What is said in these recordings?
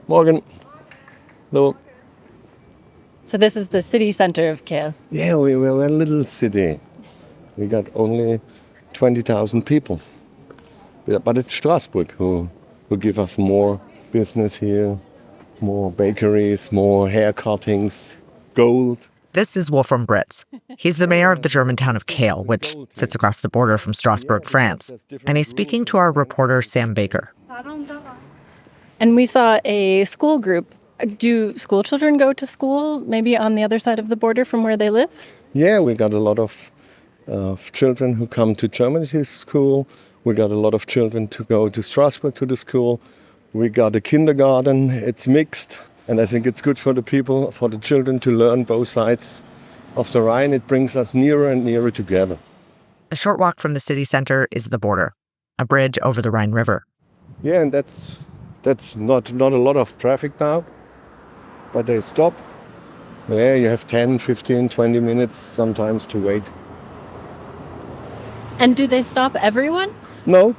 Morgen. Hello. So this is the city center of Kiel. Yeah, we're a little city. We got only 20,000 people. Yeah, but it's Strasbourg who give us more business here, more bakeries, more hair cuttings, gold. This is Wolfram Britz. He's the mayor of the German town of Kiel, which sits across the border from Strasbourg, France. And he's speaking to our reporter, Sam Baker. And we saw a school group. Do school children go to school maybe on the other side of the border from where they live? Yeah, we got a lot of children who come to Germany to school. We got a lot of children to go to Strasbourg to the school. We got a kindergarten. It's mixed. And I think it's good for the people, for the children to learn both sides of the Rhine. It brings us nearer and nearer together. A short walk from the city center is the border, a bridge over the Rhine River. Yeah, and that's not a lot of traffic now. But they stop. Yeah, you have 10, 15, 20 minutes sometimes to wait. And do they stop everyone? No,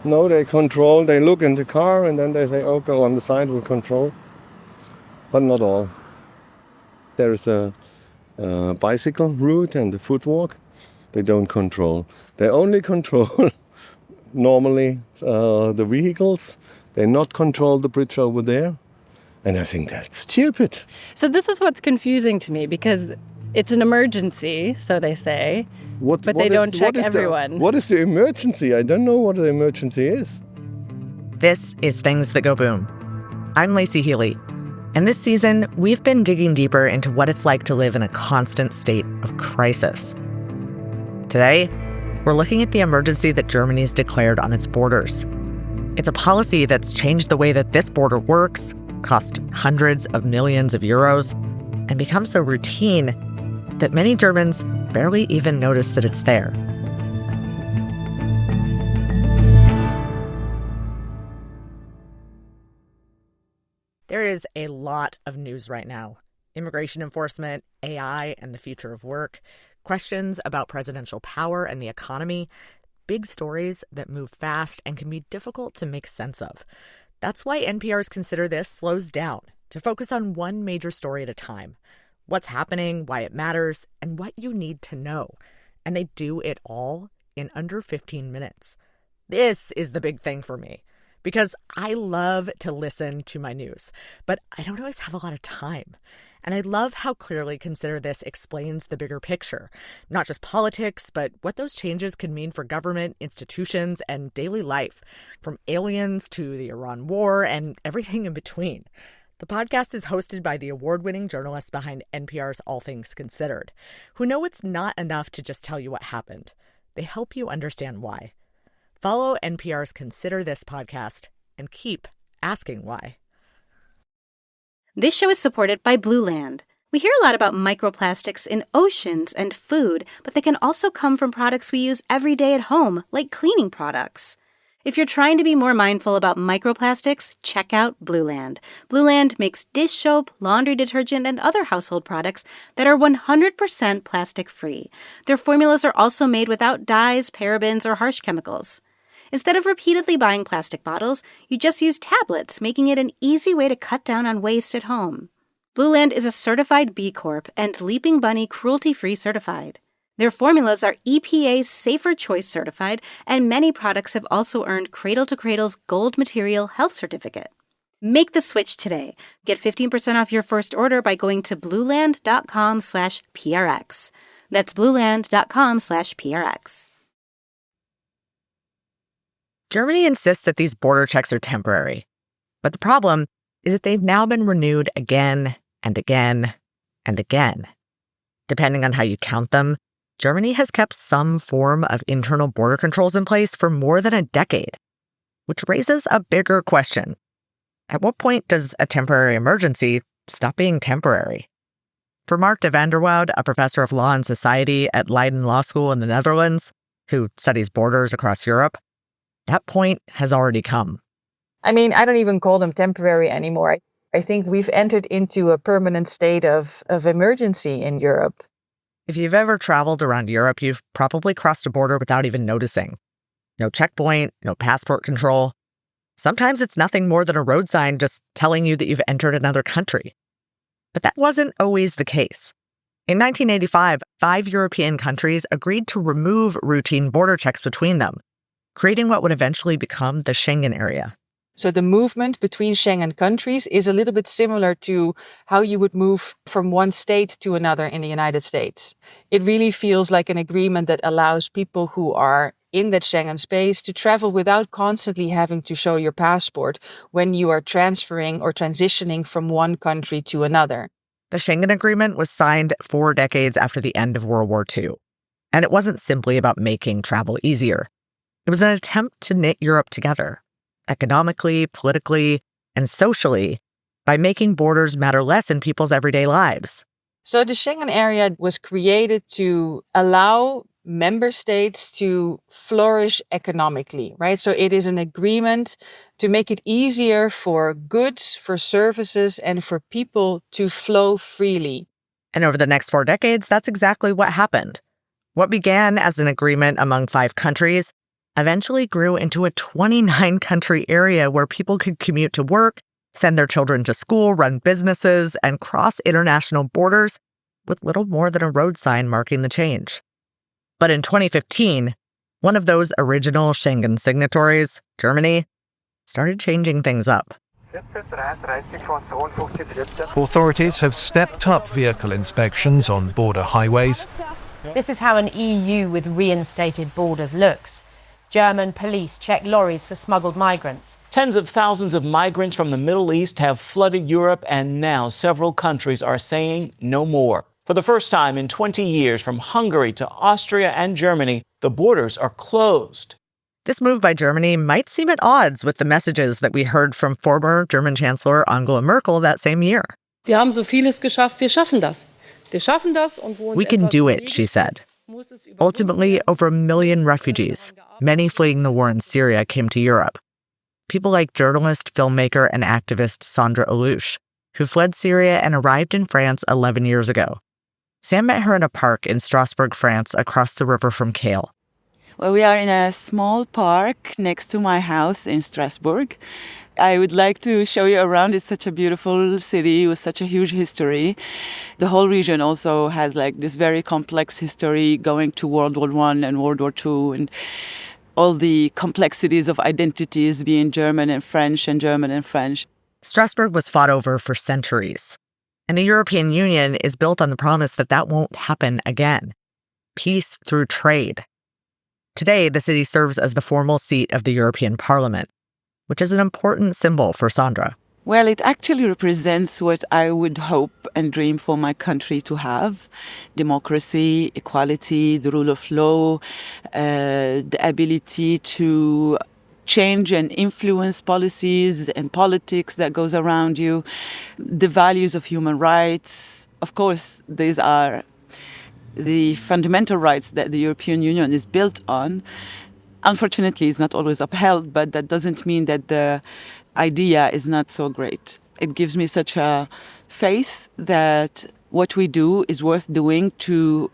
they control. They look in the car and then they say, oh, go on the side, we'll control. But not all. There is a bicycle route and a footwalk. They don't control. They only control normally the vehicles. They not control the bridge over there. And I think that's stupid. So this is what's confusing to me because it's an emergency, so they say, but they don't check everyone. What is the emergency? I don't know what the emergency is. This is Things That Go Boom. I'm Lacey Healy, and this season, we've been digging deeper into what it's like to live in a constant state of crisis. Today, we're looking at the emergency that Germany's declared on its borders. It's a policy that's changed the way that this border works, cost hundreds of millions of euros, and become so routine that many Germans barely even notice that it's there. There is a lot of news right now. Immigration enforcement, AI and the future of work, questions about presidential power and the economy, big stories that move fast and can be difficult to make sense of. That's why NPR's Consider This slows down to focus on one major story at a time. What's happening, why it matters, and what you need to know. And they do it all in under 15 minutes. This is the big thing for me, because I love to listen to my news, but I don't always have a lot of time. And I love how clearly Consider This explains the bigger picture, not just politics, but what those changes could mean for government, institutions, and daily life, from aliens to the Iran war and everything in between. The podcast is hosted by the award-winning journalists behind NPR's All Things Considered, who know it's not enough to just tell you what happened. They help you understand why. Follow NPR's Consider This podcast and keep asking why. This show is supported by Blue Land. We hear a lot about microplastics in oceans and food, but they can also come from products we use every day at home, like cleaning products. If you're trying to be more mindful about microplastics, check out Blue Land. Blue Land makes dish soap, laundry detergent, and other household products that are 100% plastic-free. Their formulas are also made without dyes, parabens, or harsh chemicals. Instead of repeatedly buying plastic bottles, you just use tablets, making it an easy way to cut down on waste at home. Blue Land is a certified B Corp and Leaping Bunny cruelty-free certified. Their formulas are EPA's Safer Choice certified, and many products have also earned Cradle to Cradle's Gold Material Health Certificate. Make the switch today. Get 15% off your first order by going to blueland.com/PRX. That's blueland.com/PRX. Germany insists that these border checks are temporary. But the problem is that they've now been renewed again and again and again. Depending on how you count them, Germany has kept some form of internal border controls in place for more than a decade, which raises a bigger question. At what point does a temporary emergency stop being temporary? For Mark de Vanderwoud, a professor of law and society at Leiden Law School in the Netherlands, who studies borders across Europe, that point has already come. I mean, I don't even call them temporary anymore. I think we've entered into a permanent state of emergency in Europe. If you've ever traveled around Europe, you've probably crossed a border without even noticing. No checkpoint, no passport control. Sometimes it's nothing more than a road sign just telling you that you've entered another country. But that wasn't always the case. In 1985, 5 European countries agreed to remove routine border checks between them, creating what would eventually become the Schengen area. So the movement between Schengen countries is a little bit similar to how you would move from one state to another in the United States. It really feels like an agreement that allows people who are in that Schengen space to travel without constantly having to show your passport when you are transferring or transitioning from one country to another. The Schengen Agreement was signed 4 decades after the end of World War II. And it wasn't simply about making travel easier. It was an attempt to knit Europe together, economically, politically, and socially, by making borders matter less in people's everyday lives. So the Schengen area was created to allow member states to flourish economically, right? So it is an agreement to make it easier for goods, for services, and for people to flow freely. And over the next 4 decades, that's exactly what happened. What began as an agreement among 5 countries eventually grew into a 29-country area where people could commute to work, send their children to school, run businesses, and cross international borders with little more than a road sign marking the change. But in 2015, one of those original Schengen signatories, Germany, started changing things up. Authorities have stepped up vehicle inspections on border highways. This is how an EU with reinstated borders looks. German police check lorries for smuggled migrants. Tens of thousands of migrants from the Middle East have flooded Europe, and now several countries are saying no more. For the first time in 20 years, from Hungary to Austria and Germany, the borders are closed. This move by Germany might seem at odds with the messages that we heard from former German Chancellor Angela Merkel that same year. Wir haben so vieles geschafft, wir schaffen das. Wir schaffen das und wo uns We can etwas do it, bewegt, she said. muss es überwunden Ultimately, werden. over 1 million refugees, many fleeing the war in Syria, came to Europe. People like journalist, filmmaker, and activist Sandra Alloush, who fled Syria and arrived in France 11 years ago. Sam met her in a park in Strasbourg, France, across the river from Kale. Well, we are in a small park next to my house in Strasbourg. I would like to show you around. It's such a beautiful city with such a huge history. The whole region also has like this very complex history going to World War I and World War II, and all the complexities of identities being German and French and German and French. Strasbourg was fought over for centuries, and the European Union is built on the promise that that won't happen again. Peace through trade. Today, the city serves as the formal seat of the European Parliament, which is an important symbol for Sandra. Well, it actually represents what I would hope and dream for my country to have: democracy, equality, the rule of law, the ability to change and influence policies and politics that goes around you, the values of human rights. Of course, these are the fundamental rights that the European Union is built on. Unfortunately, it's not always upheld, but that doesn't mean that the idea is not so great. It gives me such a faith that what we do is worth doing to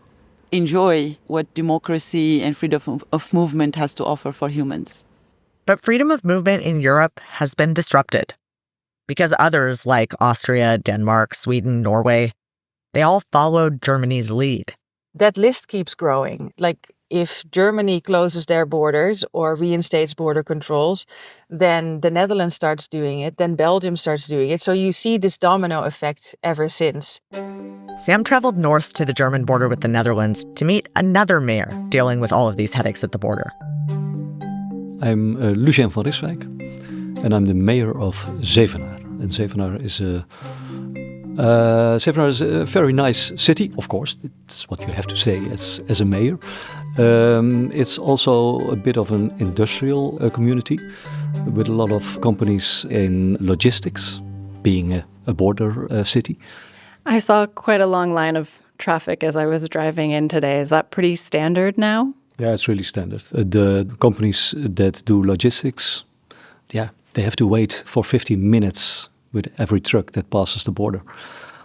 enjoy what democracy and freedom of movement has to offer for humans. But freedom of movement in Europe has been disrupted because others like Austria, Denmark, Sweden, Norway, they all followed Germany's lead. That list keeps growing. Like if Germany closes their borders or reinstates border controls, then the Netherlands starts doing it, then Belgium starts doing it. So you see this domino effect ever since. Sam traveled north to the German border with the Netherlands to meet another mayor dealing with all of these headaches at the border. I'm Lucien van Rijswijk, and I'm the mayor of Zevenaar. And Zevenaar is a very nice city, of course. That's what you have to say as a mayor. It's also a bit of an industrial community with a lot of companies in logistics, being a border city. I saw quite a long line of traffic as I was driving in today. Is that pretty standard now? Yeah, it's really standard. The companies that do logistics, they have to wait for 15 minutes with every truck that passes the border.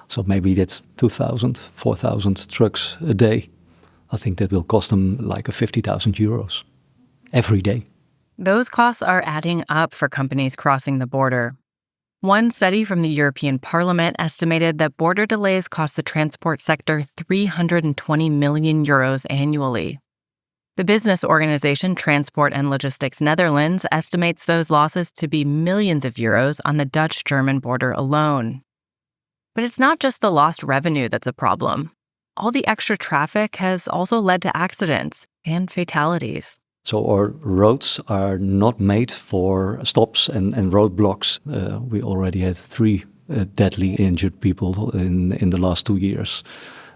So maybe that's 2,000, 4,000 trucks a day. I think that will cost them like 50,000 euros every day. Those costs are adding up for companies crossing the border. One study from the European Parliament estimated that border delays cost the transport sector 320 million euros annually. The business organization Transport and Logistics Netherlands estimates those losses to be millions of euros on the Dutch-German border alone. But it's not just the lost revenue that's a problem. All the extra traffic has also led to accidents and fatalities. So our roads are not made for stops and roadblocks. We already had 3 deadly injured people in the last 2 years.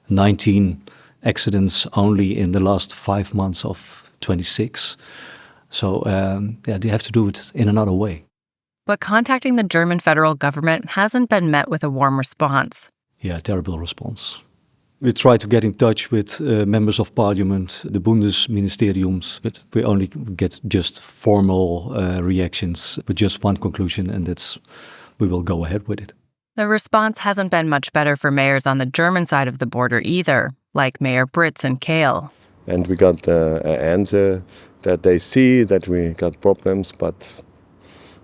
19 accidents only in the last 5 months of 26. So they have to do it in another way. But contacting the German federal government hasn't been met with a warm response. Yeah, terrible response. We try to get in touch with members of parliament, the Bundesministeriums, but we only get just formal reactions with just one conclusion, and that's we will go ahead with it. The response hasn't been much better for mayors on the German side of the border either, like Mayor Britz and Kehl. And we got an answer that they see that we got problems, but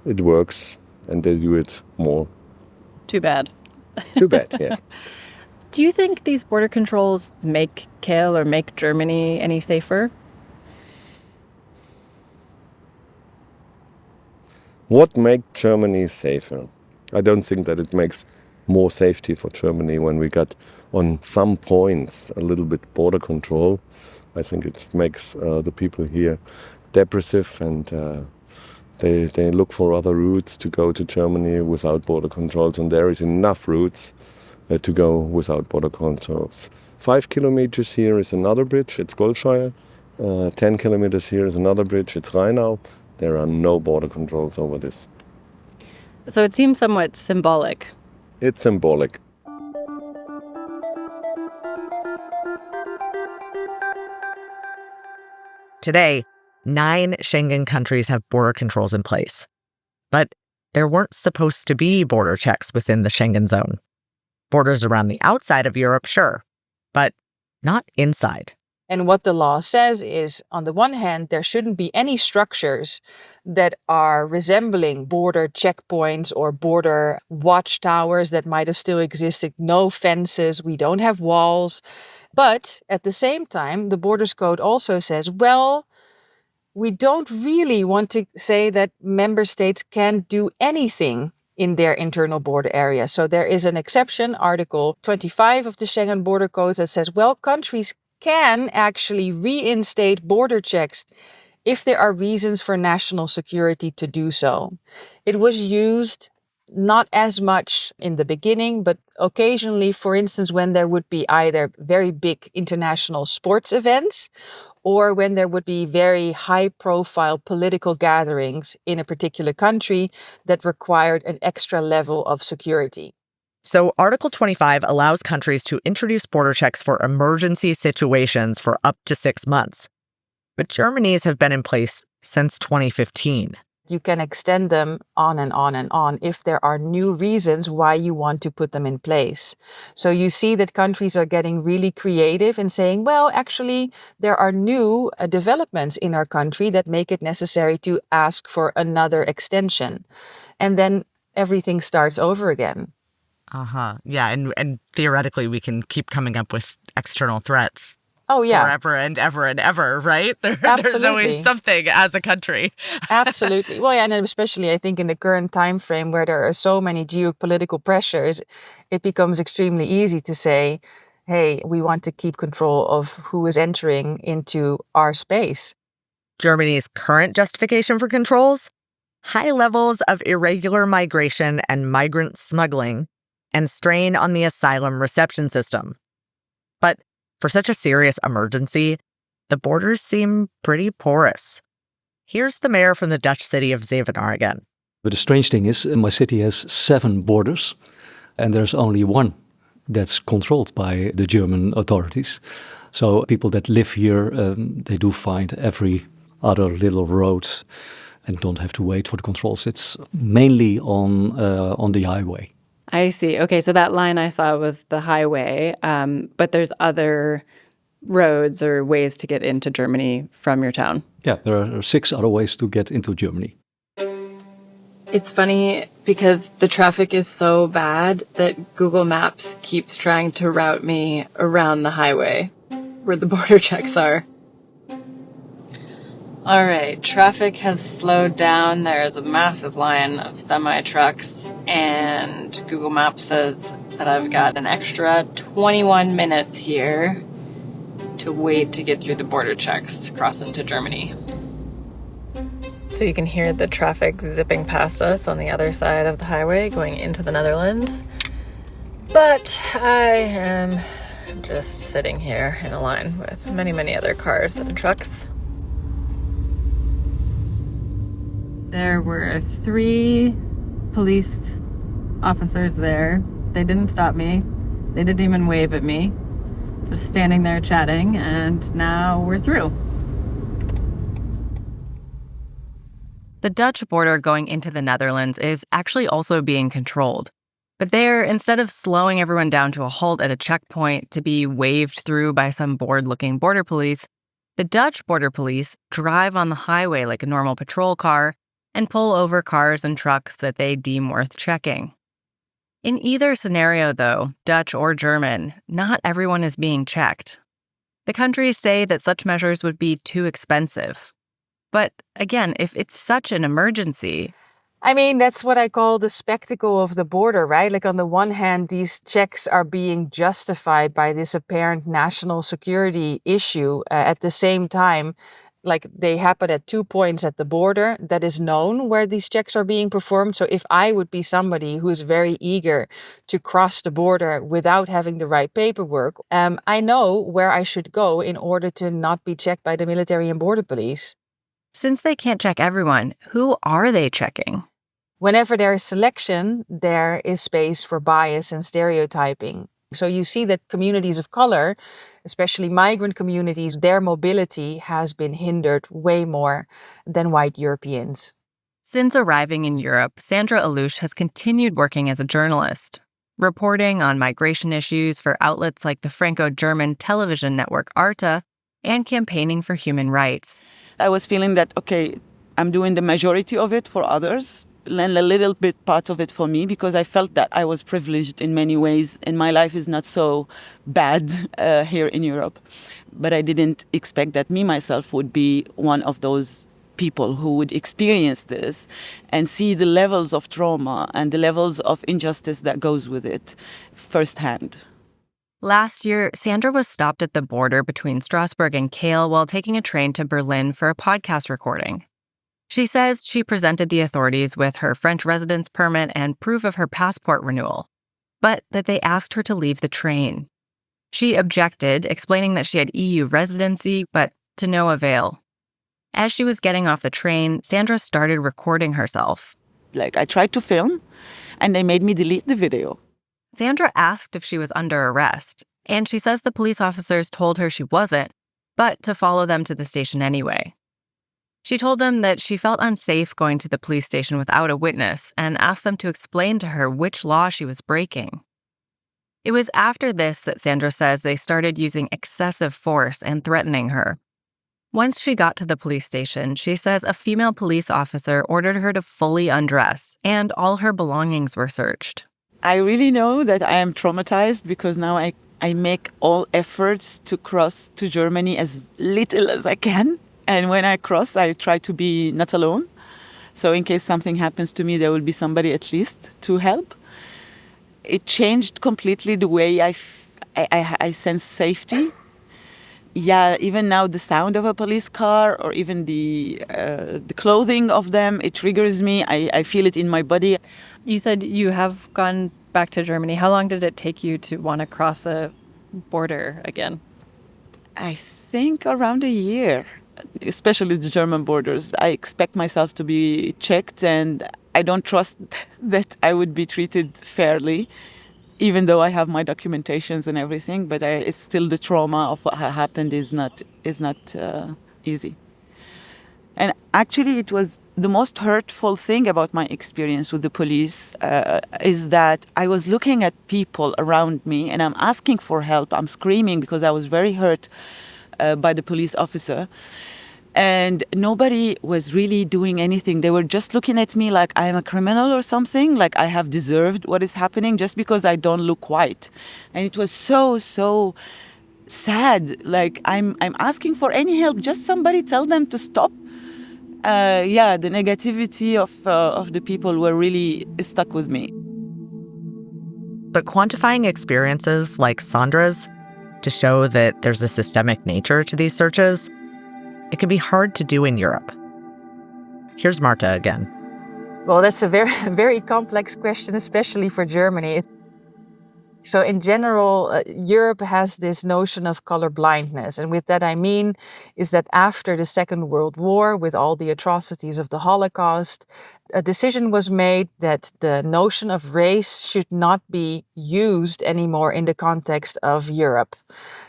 it works and they do it more. Too bad. Too bad, yeah. Do you think these border controls make Kehl or make Germany any safer? What makes Germany safer? I don't think that it makes more safety for Germany when we got on some points a little bit border control. I think it makes the people here depressive and they look for other routes to go to Germany without border controls, and there is enough routes to go without border controls. 5 kilometers here is another bridge, it's Goldshire. 10 kilometers here is another bridge, it's Rheinau. There are no border controls over this. So it seems somewhat symbolic. It's symbolic. Today, 9 Schengen countries have border controls in place. But there weren't supposed to be border checks within the Schengen zone. Borders around the outside of Europe, sure, but not inside. And what the law says is, on the one hand, there shouldn't be any structures that are resembling border checkpoints or border watchtowers that might have still existed. No fences, we don't have walls. But at the same time, the Borders Code also says, well, we don't really want to say that member states can't do anything in their internal border area. So there is an exception, Article 25 of the Schengen Border Code, that says, well, countries can actually reinstate border checks if there are reasons for national security to do so. It was used not as much in the beginning, but occasionally, for instance, when there would be either very big international sports events or when there would be very high-profile political gatherings in a particular country that required an extra level of security. So Article 25 allows countries to introduce border checks for emergency situations for up to 6 months. But Germany's have been in place since 2015. You can extend them on and on and on if there are new reasons why you want to put them in place. So you see that countries are getting really creative and saying, well, actually, there are new developments in our country that make it necessary to ask for another extension. And then everything starts over again. Yeah, and theoretically, we can keep coming up with external threats. Oh, yeah. Forever and ever and ever, right? There's always something as a country. Absolutely. Well, yeah, and especially I think in the current time frame where there are so many geopolitical pressures, it becomes extremely easy to say, hey, we want to keep control of who is entering into our space. Germany's current justification for controls? High levels of irregular migration and migrant smuggling and strain on the asylum reception system. But for such a serious emergency, the borders seem pretty porous. Here's the mayor from the Dutch city of Zevenaar again. But the strange thing is, my city has 7 borders, and there's only 1 that's controlled by the German authorities. So people that live here, they do find every other little road and don't have to wait for the controls. It's mainly on the highway. I see. Okay, so that line I saw was the highway, but there's other roads or ways to get into Germany from your town? Yeah, there are 6 other ways to get into Germany. It's funny because the traffic is so bad that Google Maps keeps trying to route me around the highway where the border checks are. All right, traffic has slowed down. There is a massive line of semi-trucks, and Google Maps says that I've got an extra 21 minutes here to wait to get through the border checks to cross into Germany. So you can hear the traffic zipping past us on the other side of the highway going into the Netherlands. But I am just sitting here in a line with many, many other cars and trucks. There were 3 police officers there. They didn't stop me. They didn't even wave at me. Just standing there chatting, and now we're through. The Dutch border going into the Netherlands is actually also being controlled. But there, instead of slowing everyone down to a halt at a checkpoint to be waved through by some bored-looking border police, the Dutch border police drive on the highway like a normal patrol car and pull over cars and trucks that they deem worth checking. In either scenario, though, Dutch or German, not everyone is being checked. The countries say that such measures would be too expensive. But again, if it's such an emergency... I mean, that's what I call the spectacle of the border, right? Like on the one hand, these checks are being justified by this apparent national security issue. At the same time, like they happen at 2 points at the border that is known where these checks are being performed. So if I would be somebody who is very eager to cross the border without having the right paperwork, I know where I should go in order to not be checked by the military and border police. Since they can't check everyone, who are they checking? Whenever there is selection, there is space for bias and stereotyping. So you see that communities of color, especially migrant communities, their mobility has been hindered way more than white Europeans. Since arriving in Europe, Sandra Alloush has continued working as a journalist, reporting on migration issues for outlets like the Franco-German television network Arte and campaigning for human rights. I was feeling that, okay, I'm doing the majority of it for others, and a little bit part of it for me, because I felt that I was privileged in many ways and my life is not so bad here in Europe. But I didn't expect that me myself would be one of those people who would experience this and see the levels of trauma and the levels of injustice that goes with it firsthand. Last year, Sandra was stopped at the border between Strasbourg and Kael while taking a train to Berlin for a podcast recording. She says she presented the authorities with her French residence permit and proof of her passport renewal, but that they asked her to leave the train. She objected, explaining that she had EU residency, but to no avail. As she was getting off the train, Sandra started recording herself. Like, I tried to film, and they made me delete the video. Sandra asked if she was under arrest, and she says the police officers told her she wasn't, but to follow them to the station anyway. She told them that she felt unsafe going to the police station without a witness and asked them to explain to her which law she was breaking. It was after this that Sandra says they started using excessive force and threatening her. Once she got to the police station, she says a female police officer ordered her to fully undress, and all her belongings were searched. I really know that I am traumatized because now I make all efforts to cross to Germany as little as I can. And when I cross, I try to be not alone. So in case something happens to me, there will be somebody at least to help. It changed completely the way I sense safety. Yeah, even now the sound of a police car or even the clothing of them, it triggers me. I feel it in my body. You said you have gone back to Germany. How long did it take you to want to cross the border again? I think around a year, especially the German borders. I expect myself to be checked and I don't trust that I would be treated fairly, even though I have my documentations and everything, but it's still the trauma of what happened is not easy. And actually it was The most hurtful thing about my experience with the police is that I was looking at people around me and I'm asking for help. I'm screaming because I was very hurt by the police officer. And nobody was really doing anything. They were just looking at me like I am a criminal or something, like I have deserved what is happening just because I don't look white. And it was so sad. Like I'm asking for any help. Just somebody tell them to stop. The negativity of the people were really stuck with me. But quantifying experiences like Sandra's to show that there's a systemic nature to these searches, it can be hard to do in Europe. Here's Marta again. Well, that's a very complex question, especially for Germany. So in general, Europe has this notion of color blindness. And with that, I mean is that after the Second World War, with all the atrocities of the Holocaust, a decision was made that the notion of race should not be used anymore in the context of Europe.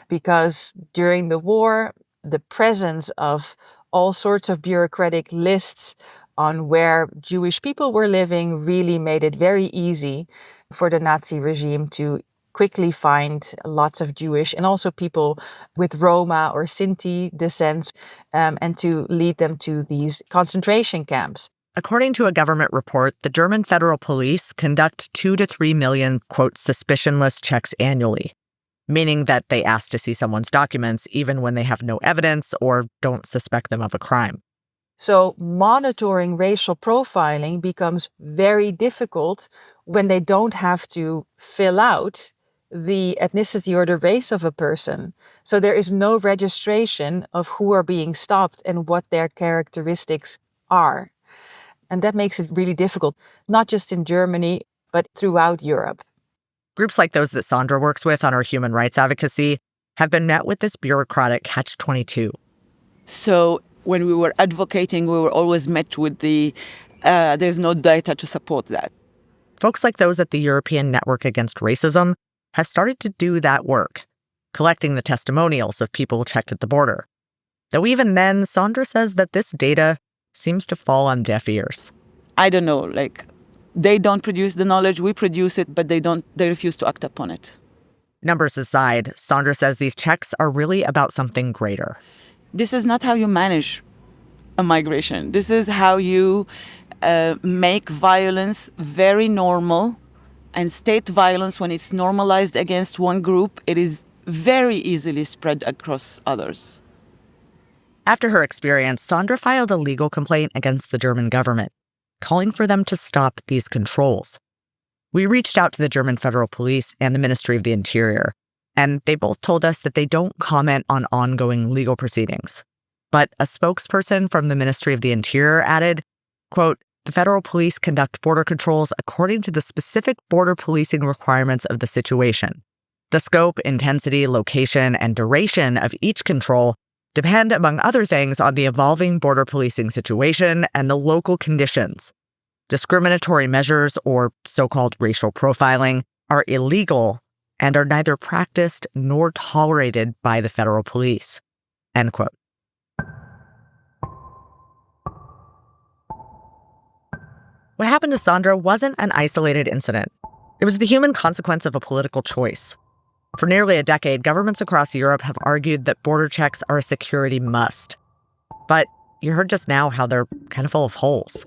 Because during the war, the presence of all sorts of bureaucratic lists on where Jewish people were living really made it very easy for the Nazi regime to quickly find lots of Jewish and also people with Roma or Sinti descent and to lead them to these concentration camps. According to a government report, the German federal police conduct 2 to 3 million, quote, suspicionless checks annually, meaning that they ask to see someone's documents even when they have no evidence or don't suspect them of a crime. So monitoring racial profiling becomes very difficult when they don't have to fill out the ethnicity or the race of a person. So there is no registration of who are being stopped and what their characteristics are. And that makes it really difficult, not just in Germany, but throughout Europe. Groups like those that Sandra works with on her human rights advocacy have been met with this bureaucratic catch-22. So when we were advocating, we were always met with there's no data to support that. Folks like those at the European Network Against Racism have started to do that work, collecting the testimonials of people checked at the border. Though even then, Sandra says that this data seems to fall on deaf ears. I don't know, they don't produce the knowledge, we produce it, but they refuse to act upon it. Numbers aside, Sandra says these checks are really about something greater. This is not how you manage a migration. This is how you make violence very normal. And state violence, when it's normalized against one group, it is very easily spread across others. After her experience, Sandra filed a legal complaint against the German government, calling for them to stop these controls. We reached out to the German Federal Police and the Ministry of the Interior, and they both told us that they don't comment on ongoing legal proceedings. But a spokesperson from the Ministry of the Interior added, quote, "The federal police conduct border controls according to the specific border policing requirements of the situation. The scope, intensity, location, and duration of each control depend, among other things, on the evolving border policing situation and the local conditions. Discriminatory measures, or so-called racial profiling, are illegal and are neither practiced nor tolerated by the federal police." End quote. What happened to Sandra wasn't an isolated incident. It was the human consequence of a political choice. For nearly a decade, governments across Europe have argued that border checks are a security must. But you heard just now how they're kind of full of holes.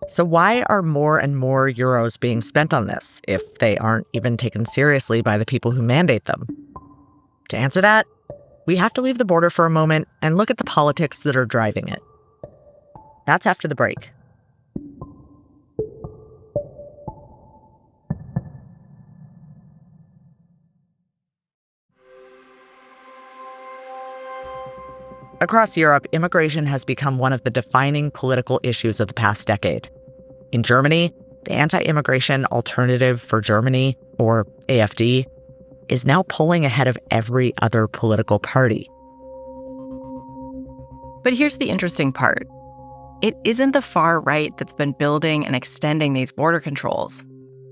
So why are more and more euros being spent on this if they aren't even taken seriously by the people who mandate them? To answer that, we have to leave the border for a moment and look at the politics that are driving it. That's after the break. Across Europe, immigration has become one of the defining political issues of the past decade. In Germany, the Anti-Immigration Alternative for Germany, or AfD, is now pulling ahead of every other political party. But here's the interesting part. It isn't the far right that's been building and extending these border controls.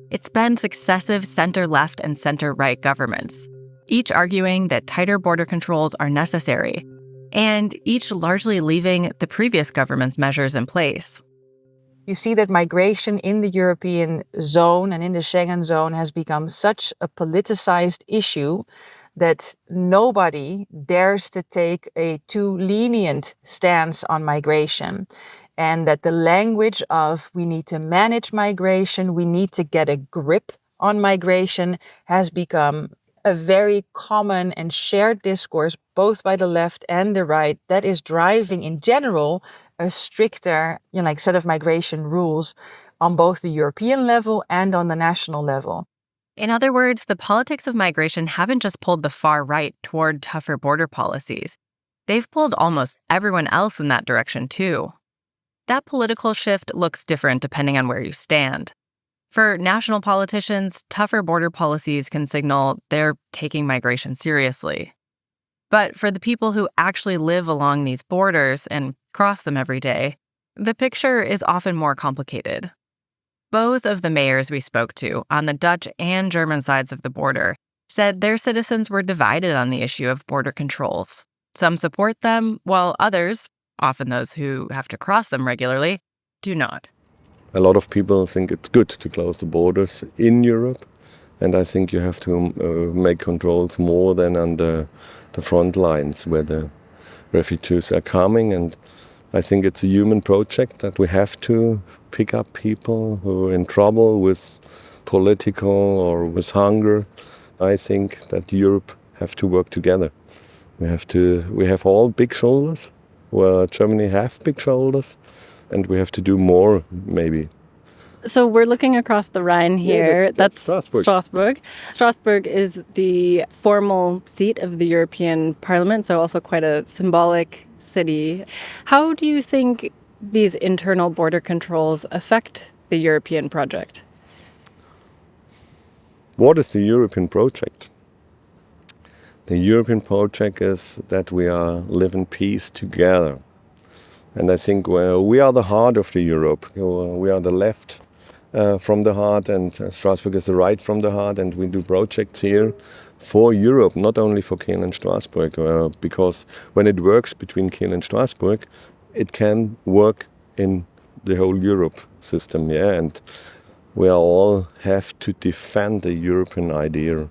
It's been successive center-left and center-right governments, each arguing that tighter border controls are necessary, and each largely leaving the previous government's measures in place. You see that migration in the European zone and in the Schengen zone has become such a politicized issue that nobody dares to take a too lenient stance on migration. And that the language of we need to manage migration, we need to get a grip on migration has become a very common and shared discourse, both by the left and the right, that is driving in general a stricter, set of migration rules on both the European level and on the national level. In other words, the politics of migration haven't just pulled the far right toward tougher border policies. They've pulled almost everyone else in that direction, too. That political shift looks different depending on where you stand. For national politicians, tougher border policies can signal they're taking migration seriously. But for the people who actually live along these borders and cross them every day, the picture is often more complicated. Both of the mayors we spoke to on the Dutch and German sides of the border said their citizens were divided on the issue of border controls. Some support them, while others, often those who have to cross them regularly, do not. A lot of people think it's good to close the borders in Europe, and I think you have to make controls more than on the front lines where the refugees are coming. And I think it's a human project that we have to pick up people who are in trouble with political or with hunger. I think that Europe have to work together. We have all big shoulders, where Germany have big shoulders, and we have to do more, maybe. So we're looking across the Rhine here. Yeah, that's Strasbourg. Strasbourg is the formal seat of the European Parliament, so also quite a symbolic city. How do you think these internal border controls affect the European project? What is the European project? The European project is that we live in peace together. And I think we are the heart of the Europe. We are the left from the heart, and Strasbourg is the right from the heart. And we do projects here for Europe, not only for Kiel and Strasbourg, because when it works between Kiel and Strasbourg, it can work in the whole Europe system. Yeah, and we all have to defend the European idea.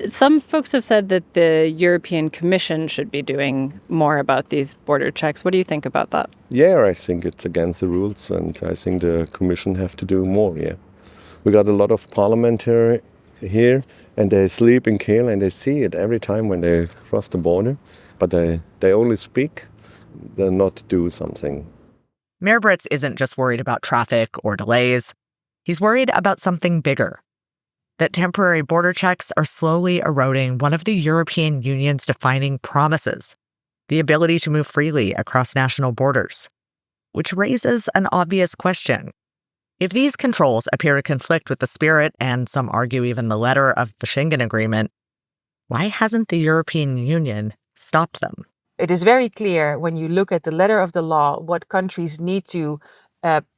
Some folks have said that the European Commission should be doing more about these border checks. What do you think about that? Yeah, I think it's against the rules, and I think the Commission have to do more, yeah. We got a lot of parliamentary here, and they sleep in Kiel, and they see it every time when they cross the border, but they only speak, they not do something. Mayor Britz isn't just worried about traffic or delays. He's worried about something bigger. That temporary border checks are slowly eroding one of the European Union's defining promises, the ability to move freely across national borders, which raises an obvious question. If these controls appear to conflict with the spirit, and some argue even the letter of the Schengen Agreement, why hasn't the European Union stopped them? It is very clear when you look at the letter of the law what countries need to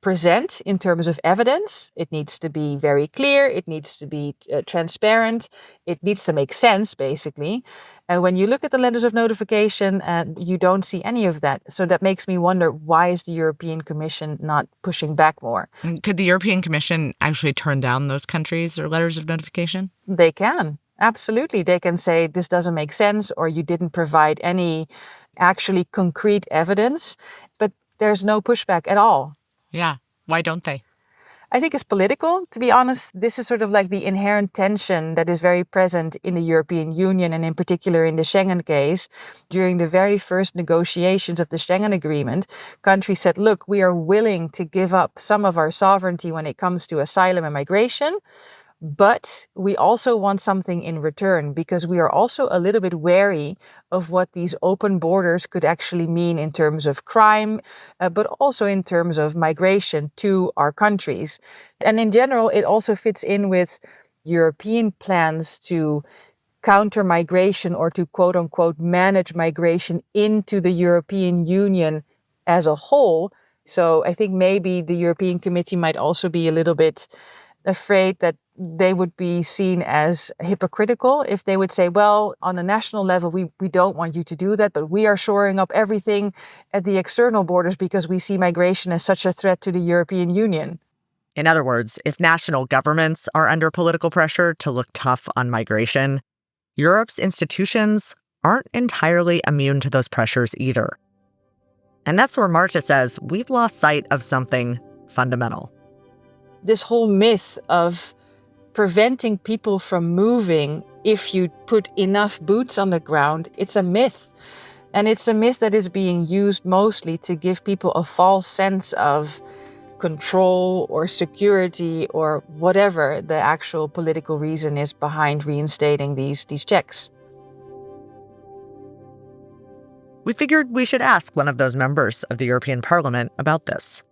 present in terms of evidence. It needs to be very clear. It needs to be transparent. It needs to make sense, basically. And when you look at the letters of notification, you don't see any of that. So that makes me wonder, why is the European Commission not pushing back more? Could the European Commission actually turn down those countries or letters of notification? They can. Absolutely. They can say this doesn't make sense, or you didn't provide any actually concrete evidence. But there's no pushback at all. Yeah. Why don't they? I think it's political, to be honest. This is sort of like the inherent tension that is very present in the European Union, and in particular in the Schengen case. During the very first negotiations of the Schengen Agreement, countries said, look, we are willing to give up some of our sovereignty when it comes to asylum and migration, but we also want something in return, because we are also a little bit wary of what these open borders could actually mean in terms of crime, but also in terms of migration to our countries. And in general, it also fits in with European plans to counter migration, or to quote unquote manage migration into the European Union as a whole. So I think maybe the European Committee might also be a little bit afraid that they would be seen as hypocritical if they would say, well, on a national level, we don't want you to do that, but we are shoring up everything at the external borders because we see migration as such a threat to the European Union. In other words, if national governments are under political pressure to look tough on migration, Europe's institutions aren't entirely immune to those pressures either. And that's where Marta says we've lost sight of something fundamental. This whole myth of preventing people from moving if you put enough boots on the ground, it's a myth. And it's a myth that is being used mostly to give people a false sense of control or security or whatever the actual political reason is behind reinstating these checks. We figured we should ask one of those members of the European Parliament about this.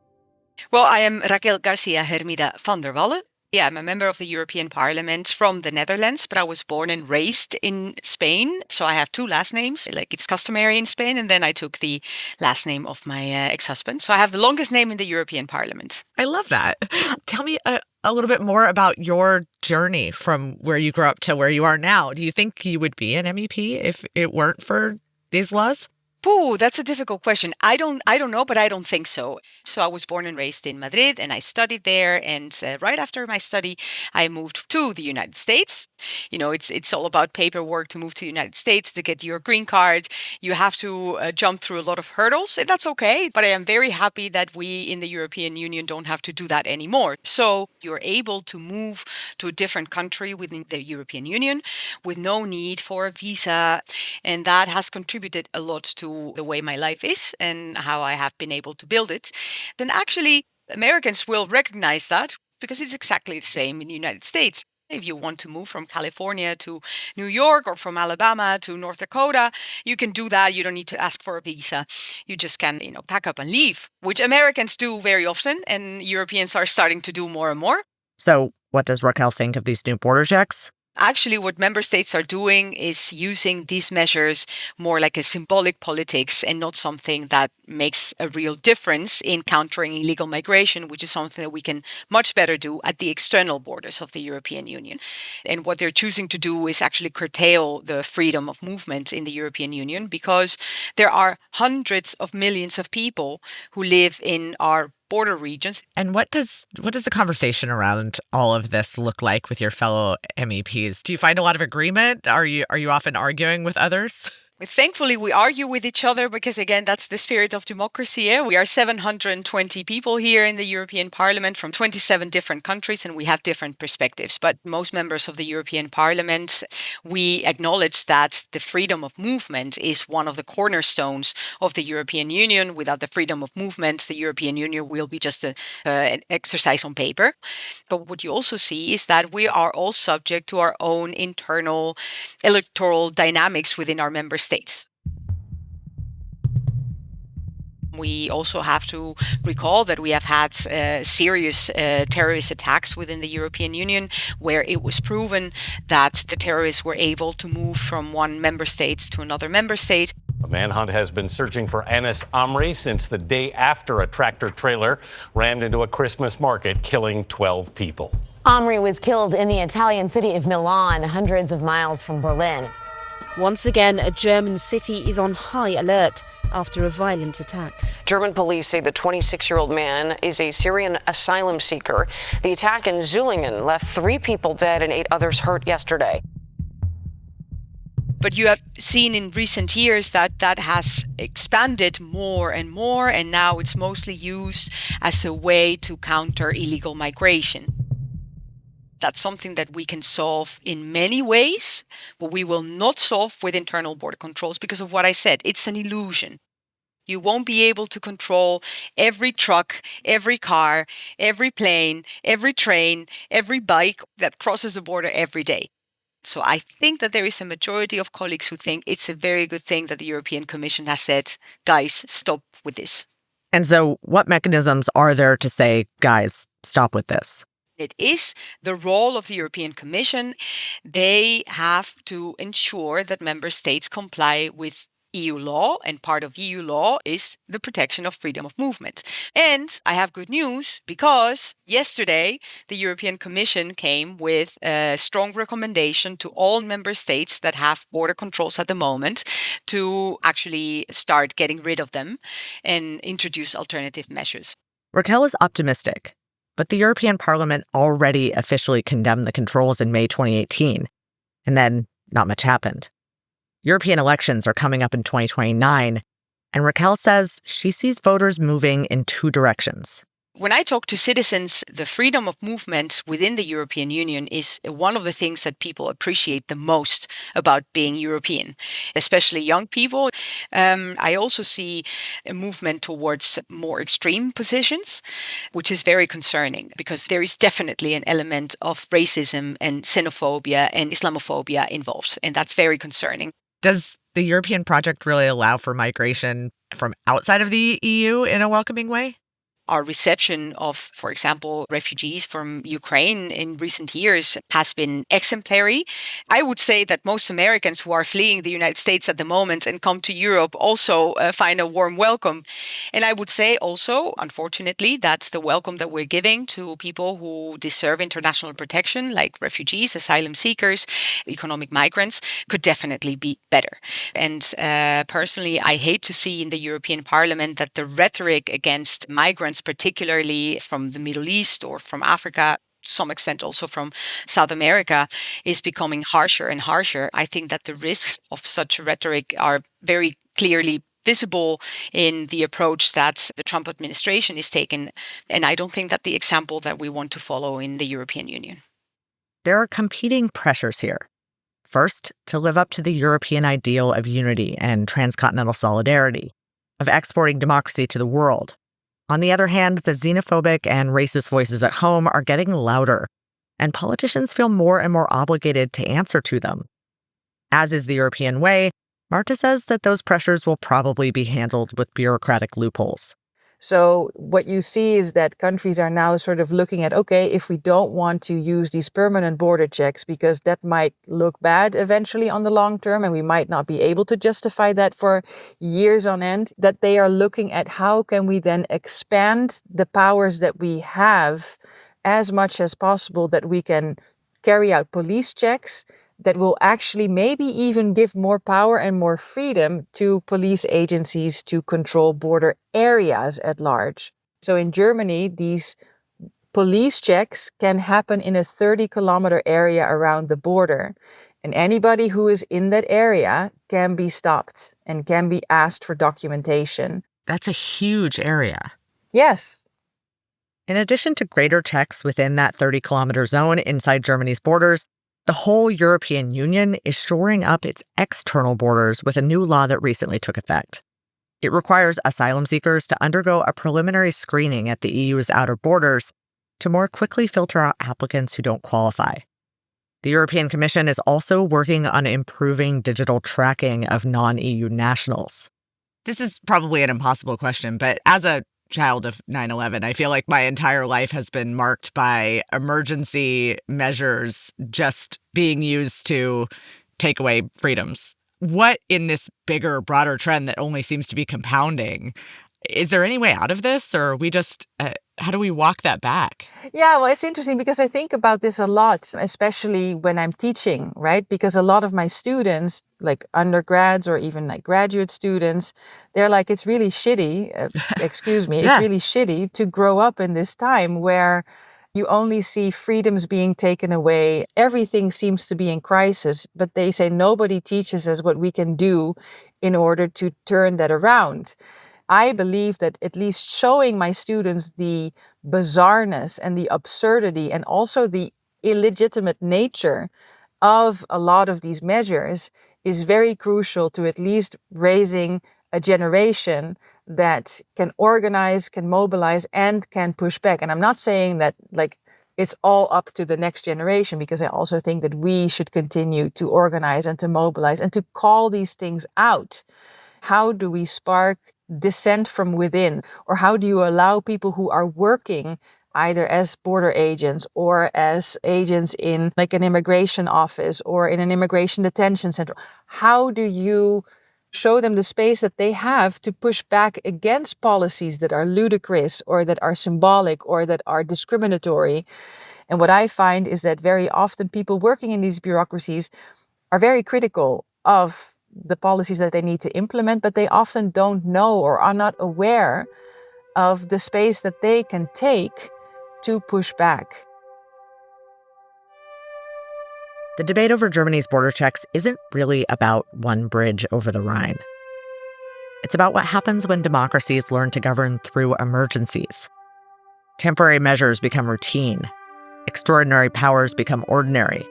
Well, I am Raquel Garcia Hermida van der Wallen. Yeah, I'm a member of the European Parliament from the Netherlands, but I was born and raised in Spain. So I have two last names, like it's customary in Spain. And then I took the last name of my ex-husband. So I have the longest name in the European Parliament. I love that. Tell me a little bit more about your journey from where you grew up to where you are now. Do you think you would be an MEP if it weren't for these laws? Ooh, that's a difficult question. I don't know, but I don't think so. So I was born and raised in Madrid and I studied there. And right after my study, I moved to the United States. You know, it's all about paperwork to move to the United States to get your green card. You have to jump through a lot of hurdles. And that's okay. But I am very happy that we in the European Union don't have to do that anymore. So you're able to move to a different country within the European Union with no need for a visa. And that has contributed a lot to the way my life is and how I have been able to build it. Then actually, Americans will recognize that because it's exactly the same in the United States. If you want to move from California to New York or from Alabama to North Dakota, you can do that. You don't need to ask for a visa. You just can, pack up and leave, which Americans do very often and Europeans are starting to do more and more. So what does Raquel think of these new border checks? Actually, what member states are doing is using these measures more like a symbolic politics and not something that makes a real difference in countering illegal migration, which is something that we can much better do at the external borders of the European Union. And what they're choosing to do is actually curtail the freedom of movement in the European Union because there are hundreds of millions of people who live in our border regions. And what does the conversation around all of this look like with your fellow MEPs? Do you find a lot of agreement? Are you often arguing with others? Thankfully, we argue with each other because, again, that's the spirit of democracy. Yeah? We are 720 people here in the European Parliament from 27 different countries, and we have different perspectives. But most members of the European Parliament, we acknowledge that the freedom of movement is one of the cornerstones of the European Union. Without the freedom of movement, the European Union will be just an exercise on paper. But what you also see is that we are all subject to our own internal electoral dynamics within our member states. We also have to recall that we have had serious terrorist attacks within the European Union where it was proven that the terrorists were able to move from one member state to another member state. A manhunt has been searching for Anis Amri since the day after a tractor-trailer rammed into a Christmas market, killing 12 people. Amri was killed in the Italian city of Milan, hundreds of miles from Berlin. Once again, a German city is on high alert after a violent attack. German police say the 26-year-old man is a Syrian asylum seeker. The attack in Zulingen left 3 people dead and 8 others hurt yesterday. But you have seen in recent years that has expanded more and more, and now it's mostly used as a way to counter illegal migration. That's something that we can solve in many ways, but we will not solve with internal border controls because of what I said. It's an illusion. You won't be able to control every truck, every car, every plane, every train, every bike that crosses the border every day. So I think that there is a majority of colleagues who think it's a very good thing that the European Commission has said, guys, stop with this. And so what mechanisms are there to say, guys, stop with this? It is the role of the European Commission. They have to ensure that member states comply with EU law, and part of EU law is the protection of freedom of movement. And I have good news because yesterday the European Commission came with a strong recommendation to all member states that have border controls at the moment to actually start getting rid of them and introduce alternative measures. Raquel is optimistic, but the European Parliament already officially condemned the controls in May 2018, and then not much happened. European elections are coming up in 2029, and Raquel says she sees voters moving in two directions. When I talk to citizens, the freedom of movement within the European Union is one of the things that people appreciate the most about being European, especially young people. I also see a movement towards more extreme positions, which is very concerning because there is definitely an element of racism and xenophobia and Islamophobia involved, and that's very concerning. Does the European project really allow for migration from outside of the EU in a welcoming way? Our reception of, for example, refugees from Ukraine in recent years has been exemplary. I would say that most Americans who are fleeing the United States at the moment and come to Europe also find a warm welcome. And I would say also, unfortunately, that the welcome that we're giving to people who deserve international protection, like refugees, asylum seekers, economic migrants, could definitely be better. And personally, I hate to see in the European Parliament that the rhetoric against migrants, particularly from the Middle East or from Africa, to some extent also from South America, is becoming harsher and harsher. I think that the risks of such rhetoric are very clearly visible in the approach that the Trump administration is taking. And I don't think that the example that we want to follow in the European Union. There are competing pressures here. First, to live up to the European ideal of unity and transcontinental solidarity, of exporting democracy to the world. On the other hand, the xenophobic and racist voices at home are getting louder, and politicians feel more and more obligated to answer to them. As is the European way, Marta says that those pressures will probably be handled with bureaucratic loopholes. So what you see is that countries are now sort of looking at, okay, if we don't want to use these permanent border checks because that might look bad eventually on the long term and we might not be able to justify that for years on end, that they are looking at how can we then expand the powers that we have as much as possible, that we can carry out police checks that will actually maybe even give more power and more freedom to police agencies to control border areas at large. So in Germany, these police checks can happen in a 30-kilometer area around the border. And anybody who is in that area can be stopped and can be asked for documentation. That's a huge area. Yes. In addition to greater checks within that 30-kilometer zone inside Germany's borders, the whole European Union is shoring up its external borders with a new law that recently took effect. It requires asylum seekers to undergo a preliminary screening at the EU's outer borders to more quickly filter out applicants who don't qualify. The European Commission is also working on improving digital tracking of non-EU nationals. This is probably an impossible question, but as a child of 9/11, I feel like my entire life has been marked by emergency measures just being used to take away freedoms. What in this bigger, broader trend that only seems to be compounding, is there any way out of this, or are we just, how do we walk that back? Yeah, well, it's interesting because I think about this a lot, especially when I'm teaching, right? Because a lot of my students, like undergrads or even like graduate students, they're like, it's really shitty, excuse me, Yeah. It's really shitty to grow up in this time where you only see freedoms being taken away. Everything seems to be in crisis, but they say nobody teaches us what we can do in order to turn that around. I believe that at least showing my students the bizarreness and the absurdity and also the illegitimate nature of a lot of these measures is very crucial to at least raising a generation that can organize, can mobilize, and can push back. And I'm not saying that like it's all up to the next generation, because I also think that we should continue to organize and to mobilize and to call these things out. How do we spark dissent from within? Or how do you allow people who are working either as border agents or as agents in like an immigration office or in an immigration detention center, how do you show them the space that they have to push back against policies that are ludicrous or that are symbolic or that are discriminatory. And what I find is that very often people working in these bureaucracies are very critical of the policies that they need to implement, but they often don't know or are not aware of the space that they can take to push back. The debate over Germany's border checks isn't really about one bridge over the Rhine. It's about what happens when democracies learn to govern through emergencies. Temporary measures become routine. Extraordinary powers become ordinary.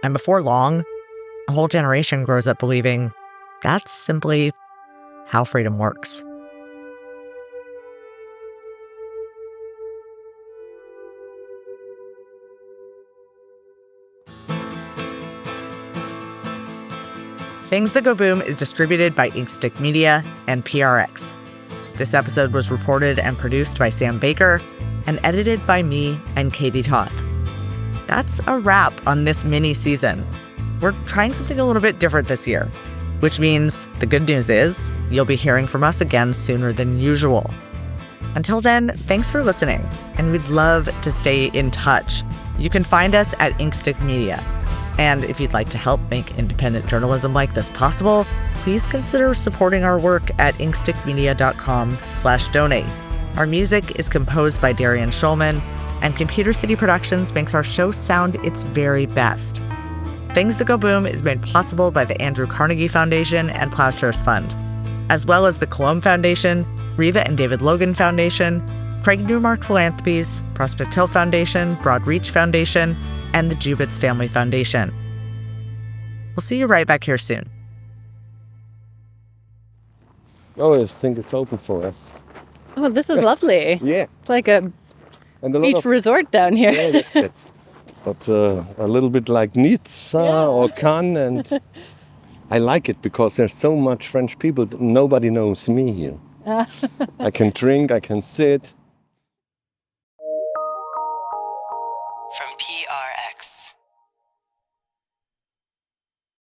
And before long, a whole generation grows up believing that's simply how freedom works. Things That Go Boom is distributed by Inkstick Media and PRX. This episode was reported and produced by Sam Baker and edited by me and Katie Toth. That's a wrap on this mini season. We're trying something a little bit different this year, which means the good news is you'll be hearing from us again sooner than usual. Until then, thanks for listening, and we'd love to stay in touch. You can find us at Inkstick Media. And if you'd like to help make independent journalism like this possible, please consider supporting our work at inkstickmedia.com/donate. Our music is composed by Darian Schulman, and Computer City Productions makes our show sound its very best. Things That Go Boom is made possible by the Andrew Carnegie Foundation and Plowshares Fund, as well as the Cologne Foundation, Riva and David Logan Foundation, Craig Newmark Philanthropies, Prospect Hill Foundation, Broad Reach Foundation, and the Jubitz Family Foundation. We'll see you right back here soon. I always think it's open for us. Oh, this is lovely. Yeah. It's like a beach resort down here. Yeah, that's but a little bit like Nizza or Cannes, and I like it because there's so much French people that nobody knows me here. I can drink, I can sit,